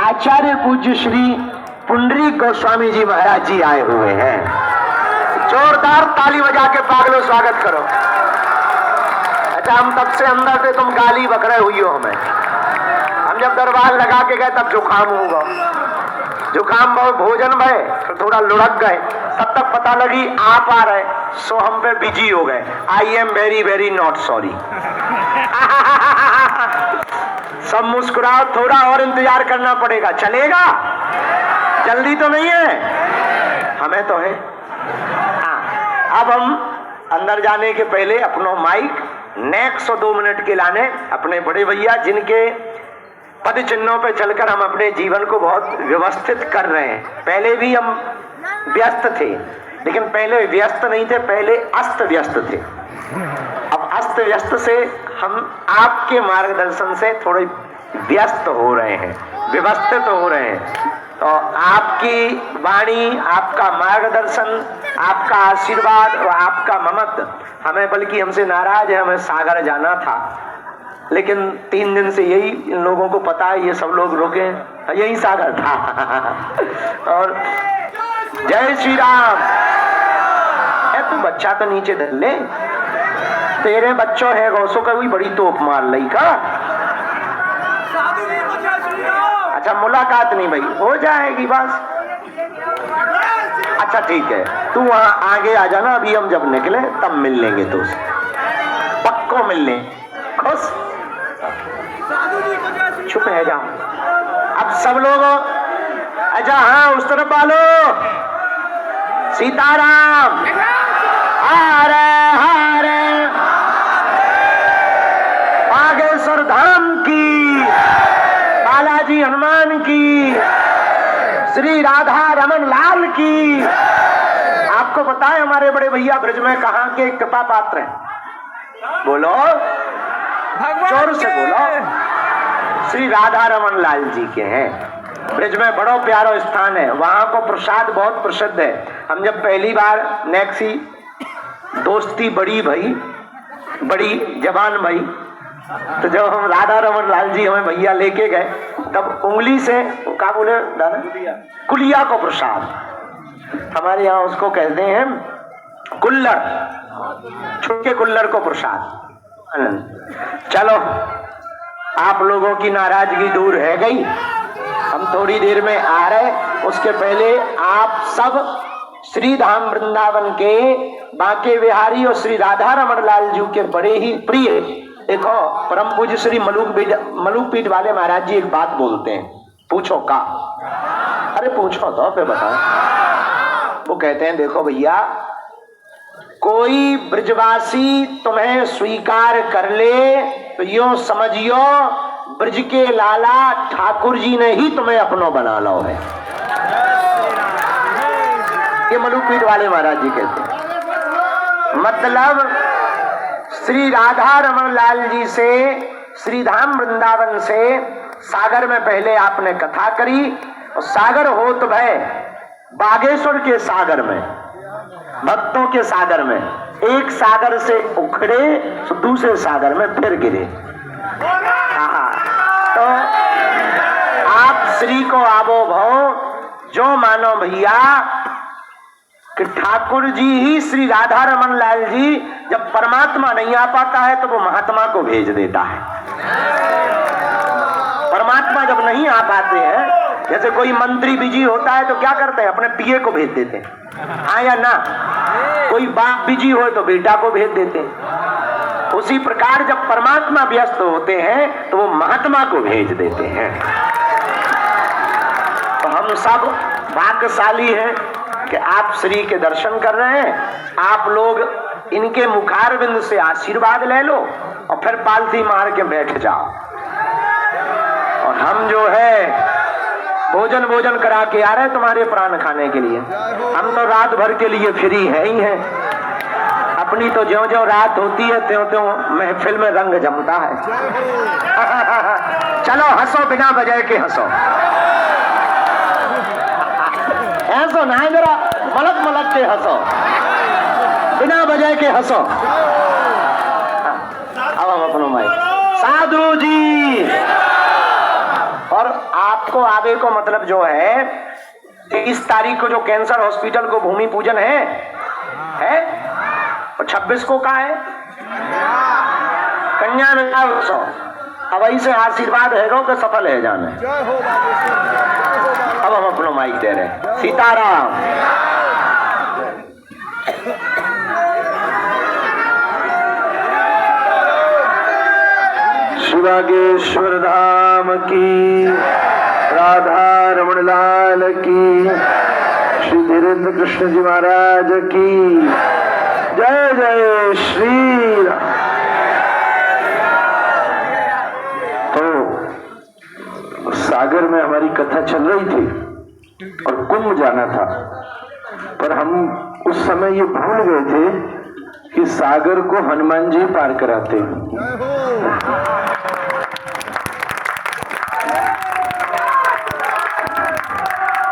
आचार्य पूज्य श्री पुंडरीक गोस्वामी जी महाराज जी आए हुए हैं। जोरदार ताली बजा के पागलों स्वागत करो। अच्छा, हम तब से अंदर थे, तुम गाली बकरे हुई हो हमें। हम जब दरबार लगा के गए तब जुकाम होगा, जुकाम बहुत भोजन भय, फिर थोड़ा लुढ़क गए, तब तक पता लगी आप आ रहे, सो हम पे बिजी हो गए। I am very very not sorry. सब मुस्कुराओ, थोड़ा और इंतजार करना पड़ेगा, चलेगा? जल्दी तो नहीं है, हमें तो है। हाँ, अब हम अंदर जाने के पहले अपना माइक नेक्स्ट 2 मिनट के लाने अपने बड़े भैया, जिनके पद चिन्हों पे चलकर हम अपने जीवन को बहुत व्यवस्थित कर रहे हैं। पहले भी हम व्यस्त थे, लेकिन पहले व्यस्त नहीं थे, पहले अस्त व्यस्त थे। अब अस्त व्यस्त से हम आपके मार्गदर्शन से थोड़े व्यस्त हो रहे हैं, व्यवस्थित हो रहे हैं। तो आपकी वाणी, आपका मार्गदर्शन, आपका आशीर्वाद और आपका ममत्व हमें, बल्कि हमसे नाराज है, हमें सागर जाना था, लेकिन 3 दिन से यही इन लोगों को पता है, ये सब लोग रुके, यही सागर था। और जय श्री राम। तू बच्चा तो नीचे धर ले, तेरे बच्चों है गौसों का भी बड़ी तोप मार लई का। अच्छा, मुलाकात नहीं भाई, हो जाएगी बस। अच्छा ठीक है, तू वहां आगे आ जाना, अभी हम जब निकले तब मिल लेंगे, तो पक्को मिल लें। खुश चुप है जाओ। अब सब लोग, अच्छा हाँ, उस तरफ वालो, सीताराम, हरे हरे, बागेश्वर धाम की, बालाजी हनुमान की, श्री राधा रमन लाल की। आपको पता है हमारे बड़े भैया ब्रज में कहाँ के कृपा पात्र हैं? बोलो, जोर से बोलो। श्री राधा रमन लाल जी के हैं। ब्रज में बड़ो प्यारो स्थान है, वहां को प्रसाद बहुत प्रसिद्ध है। हम जब पहली बार नेक्सी दोस्ती बड़ी भाई, बड़ी जवान भाई, तो जब हम राधा रमन लाल जी हमें भैया लेके गए, तब उंगली से क्या बोले दादा, कुलिया को प्रसाद, हमारे यहाँ उसको कहते हैं कुल्लड़, छुटके कुल्लड़ को प्रसाद। चलो, आप लोगों की नाराजगी दूर है गई, हम थोड़ी देर में आ रहे। उसके पहले आप सब श्री धाम वृंदावन के बांके बिहारी और श्री राधा रमन लाल जी के बड़े ही प्रिय, देखो परम पूज्य श्री मलूक पीठ वाले महाराज जी एक बात बोलते हैं, पूछो का? अरे पूछो तो फिर बताओ। वो कहते हैं, देखो भैया, कोई ब्रजवासी तुम्हें स्वीकार कर ले तो यूं समझियो ब्रज के लाला ठाकुर जी ने ही तुम्हें अपनो बना लो है। ये मलूकपीठ वाले महाराज जी कहते हैं। मतलब श्री राधा रमन लाल जी से, श्री धाम वृंदावन से सागर में पहले आपने कथा करी, और सागर होत भय बागेश्वर के सागर में, भक्तों के सागर में, एक सागर से उखड़े तो दूसरे सागर में फिर गिरे। तो आप श्री को आवो भव जो मानो भैया कि ठाकुर जी ही, श्री राधा रमन लाल जी, जब परमात्मा नहीं आ पाता है तो वो महात्मा को भेज देता है। परमात्मा जब नहीं आ पाते हैं, जैसे कोई मंत्री बिजी होता है तो क्या करते हैं, अपने पीए को भेज देते हैं, हाँ या ना? कोई बाप बिजी हो तो बेटा को भेज देते हैं। उसी प्रकार जब परमात्मा व्यस्त होते हैं तो वो महात्मा को भेज देते हैं। तो हम सब भाग्यशाली हैं कि आप श्री के दर्शन कर रहे हैं। आप लोग इनके मुखारविंद से आशीर्वाद ले लो और फिर पालथी मार के बैठ जाओ। और हम जो है भोजन करा के आ रहे तुम्हारे प्राण खाने के लिए। हम तो रात भर के लिए फ्री है ही हैं। अपनी तो ज्यों ज्यों रात होती है त्यों त्यों महफिल में रंग जमता है। चलो हंसो, बिना वजह के हंसो, ऐसो ना जरा मलक मलक के हंसो, बिना वजह के हंसो। अब हम अपनो माइक साधु जी, और आपको आवे को मतलब जो है 30 तारीख को जो कैंसर हॉस्पिटल को भूमि पूजन है और 26 को का है कन्या मेला उत्सव। अब ऐसे आशीर्वाद है कि सफल है जाने। अब हम अपना माइक दे रहे। सीताराम। शिवागेश्वर धाम की, राधा रमण लाल की, श्री धीरेन्द्र कृष्ण जी महाराज की जय जय श्री राम। तो सागर में हमारी कथा चल रही थी और कुंभ जाना था, पर हम उस समय ये भूल गए थे कि सागर को हनुमान जी पार कराते हैं।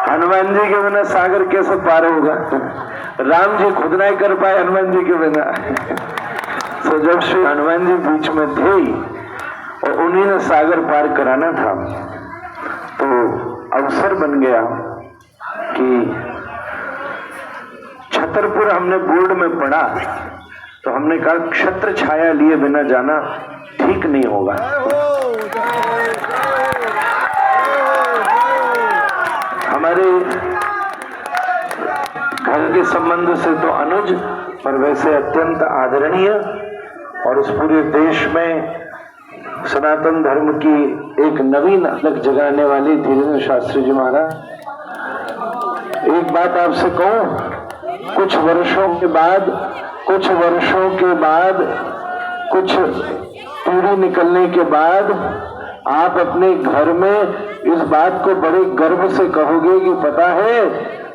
हनुमान जी के बिना सागर कैसे पार होगा? राम जी खुद नहीं कर पाए हनुमान जी के बिना। तो जब श्री हनुमान जी बीच में थे और उन्हीं ने सागर पार कराना था, तो अवसर बन गया कि छतरपुर हमने बोर्ड में पढ़ा, तो हमने कहा क्षत्र छाया लिए बिना जाना ठीक नहीं होगा। हमारे घर के संबंध से तो अनुज, पर वैसे अत्यंत आदरणीय और उस पूरे देश में सनातन धर्म की एक नवीन अलग जगाने वाली धीरेन्द्र शास्त्री जी महाराज। एक बात आपसे कहूं, कुछ वर्षों के बाद कुछ पीढ़ी निकलने के बाद आप अपने घर में इस बात को बड़े गर्व से कहोगे कि पता है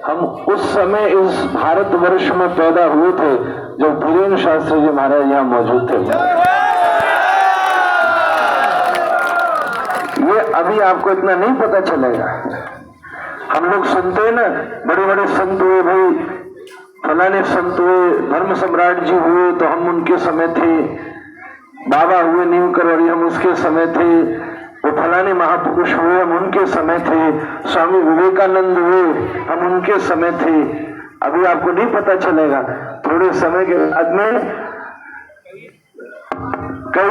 हम उस समय इस भारतवर्ष में पैदा हुए थे जब धीरेन्द्र शास्त्री जी महाराज यहाँ मौजूद थे। ये अभी आपको इतना नहीं पता चलेगा। हम लोग सुनते हैं ना, बड़े बड़े संत हुए, भाई फलाने संत हुए, धर्म सम्राट जी हुए तो हम उनके समय थे, बाबा हुए नीम करौड़ी हम उसके समय थे, वो फलाने महापुरुष हुए हम उनके समय थे, स्वामी विवेकानंद हुए हम उनके समय थे। अभी आपको नहीं पता चलेगा, थोड़े समय के बाद में कई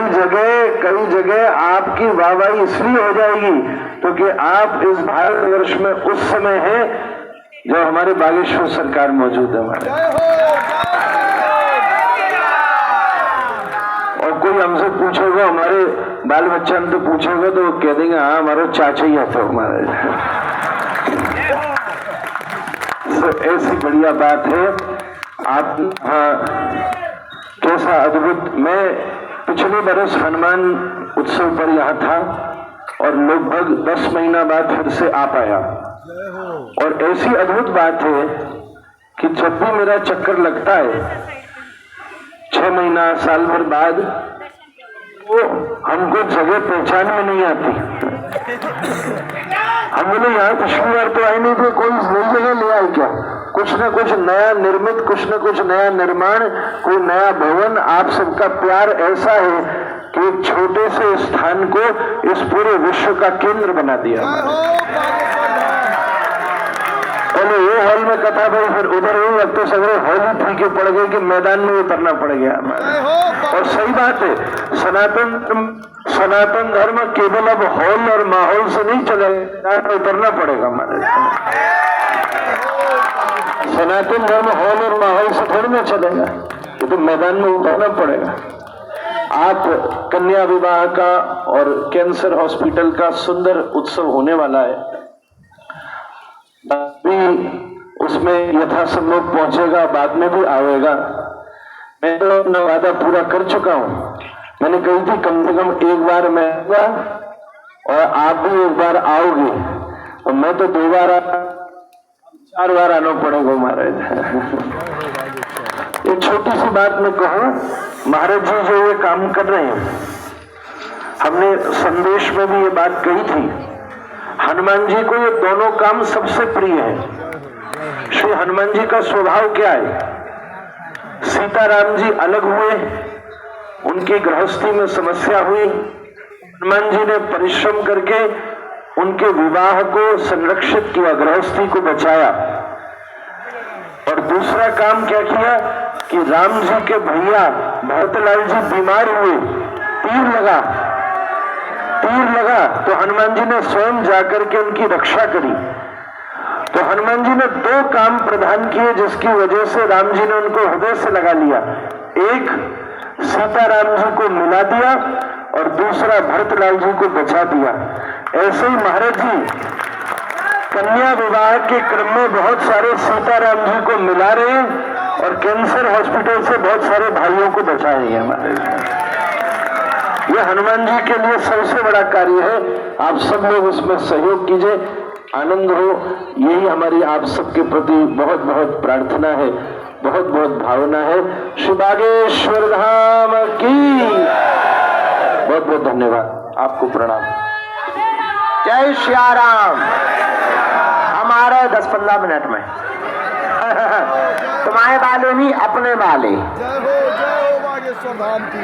जगह आपकी वाहवाही इसलिए हो जाएगी क्योंकि आप इस भारतवर्ष में उस समय हैं जब हमारे बागेश्वर सरकार मौजूद है हमारे। और कोई हमसे पूछेगा, हमारे बाल बच्चा तो पूछेगा तो वो कह देंगे हाँ हमारा चाचा ही आता हमारे। तो ऐसी बढ़िया बात है। आप कैसा अद्भुत। मैं पिछले बरस हनुमान उत्सव पर यहाँ था और लगभग 10 महीना बाद फिर से आ पाया। और ऐसी अद्भुत बात है कि जब भी मेरा चक्कर लगता है 6 महीना साल भर बाद, वो हमको जगह पहचान में नहीं आती। हम बोले यहाँ पिछली बार तो आए नहीं थे, कोई नई जगह ले आए क्या? कुछ न कुछ नया निर्मित, कुछ न कुछ नया निर्माण, कोई नया भवन। आप सबका प्यार ऐसा है कि एक छोटे से स्थान को इस पूरे विश्व का केंद्र बना दिया। पहले ये हॉल में कथा भाई, फिर उधर हुई, अब तो सगरे हॉल ही फीके पड़ गए कि मैदान में उतरना पड़ गया हमारे। और सही बात है, सनातन धर्म केवल अब हॉल और माहौल से नहीं चलेगा, उतरना पड़ेगा हमारे। सनातन धर्म हॉल और माहौल से थोड़ी ना चलेगा, तो मैदान में उतरना पड़ेगा। आप कन्या विवाह का और कैंसर हॉस्पिटल का सुंदर उत्सव होने वाला है, भी उसमें यथासंभव पहुंचेगा, बाद में भी आएगा। मैं तो अपना वादा पूरा कर चुका हूं। मैंने कही थी कम से कम एक बार मैं आऊंगा और आप भी एक बार आओगे, और मैं तो 2 बार 4 बार आना पड़ेगा महाराज। एक छोटी सी बात मैं कहूं, महाराज जी जो ये काम कर रहे हैं, हमने संदेश में भी ये बात कही थी, हनुमान जी को ये दोनों काम सबसे प्रिय है। श्री हनुमान जी का स्वभाव क्या है? सीताराम जी अलग हुए, उनकी गृहस्थी में समस्या हुई, हनुमान जी ने परिश्रम करके उनके विवाह को संरक्षित किया, गृहस्थी को बचाया। और दूसरा काम क्या किया कि राम जी के भैया भरतलाल जी बीमार हुए, तीर लगा तो हनुमान जी ने स्वयं जाकर के उनकी रक्षा करी। तो हनुमान जी ने 2 काम प्रदान किए जिसकी वजह से राम जी ने उनको हृदय से लगा लिया। एक, सीताराम जी को मिला दिया और दूसरा भरतलाल जी को बचा दिया। ऐसे ही महाराज जी कन्या विवाह के क्रम में बहुत सारे सीताराम जी को मिला रहे हैं और कैंसर हॉस्पिटल से बहुत सारे भाइयों को बचा रहे हैं महाराज। यह हनुमान जी के लिए सबसे बड़ा कार्य है। आप सब लोग इसमें सहयोग कीजिए, आनंद हो, यही हमारी आप सबके प्रति बहुत बहुत प्रार्थना है, बहुत बहुत भावना है। श्री बागेश्वर धाम की बहुत बहुत धन्यवाद, आपको प्रणाम। जय श्री राम। हमारे 10-15 मिनट में तुम्हारे वाले नहीं, अपने वाले। जय हो बागेश्वर धाम की।